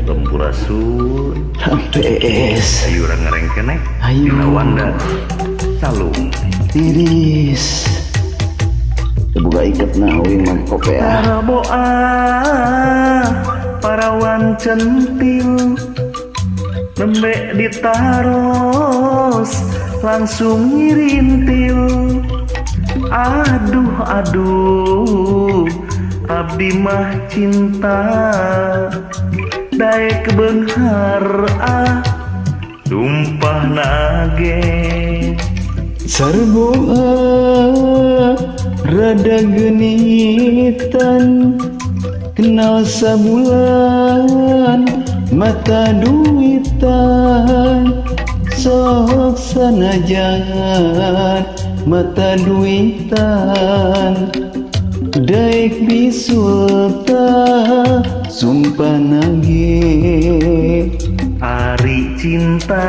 Tempurasun Hampes ayu urang ngarengkenek Ayu. dina wanda calung tiris buka ikat nawing mangkop ya Paraboa parawan centil nembe ditaros langsung ngirintil aduh aduh abdi mah cinta daek beunghar sumpah nage sarboa rada genitan kenal sabulan mata duitan sok sanajan mata duitan daek bisulta sumpah nage ari cinta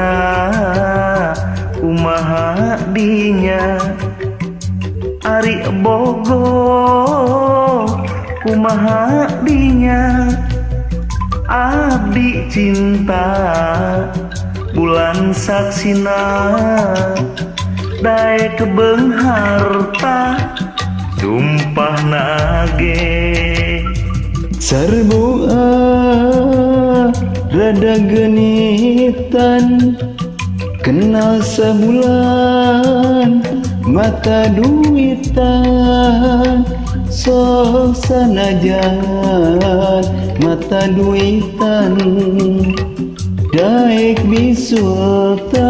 kumaha dinya ari bogoh kumaha dinya abdi cinta bulan saksina daek beungharta sumpah nage sarboa rada genitan kenal sabulan mata duitan sok sanajan mata duitan daek bisulta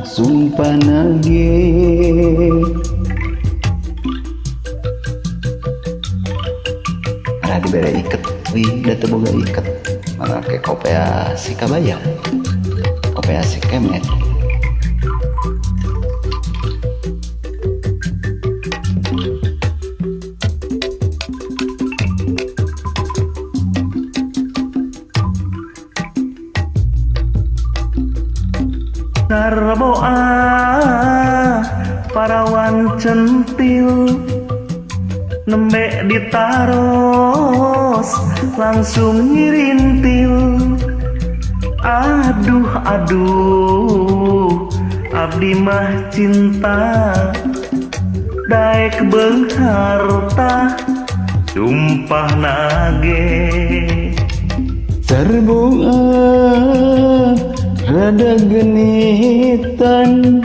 sumpah nage dibere iket wih udah teboga iket malah kayak kopea si kabaya kopea si kemet sarboa parawan centil nembe ditaros langsung ngirintil aduh aduh abdi mah cinta daek beungharta sumpah nage sarboa rada genitan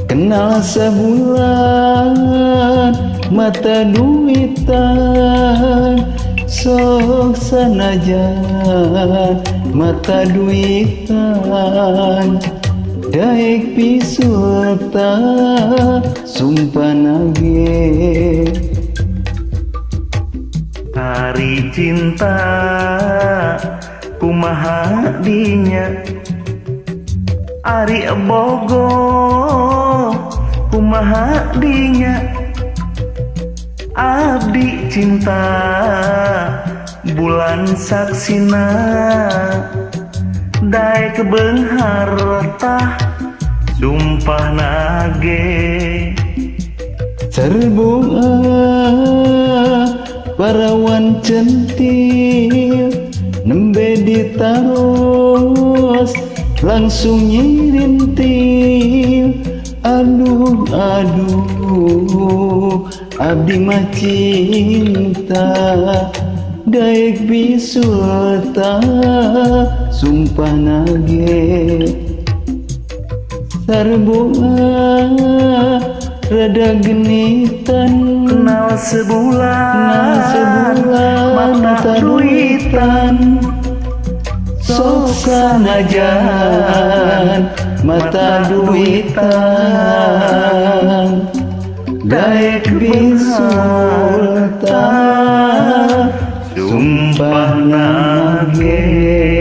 kenal sabulan mata duitan sok sanajan mata duitan daek pisulta sumpah nage hari cinta kumaha dinya ari bogoh kumaha dinya abdi cinta bulan saksina daek beungharta sumpah nage sarboa parawan centil nembe ditaros langsung nyirintil aduh aduh abdi mah cinta daek bisulta sumpah nage sarboa rada genitan kenal sebulan mata duitan sok sanajan mata duitan daek bisulta sumpah nage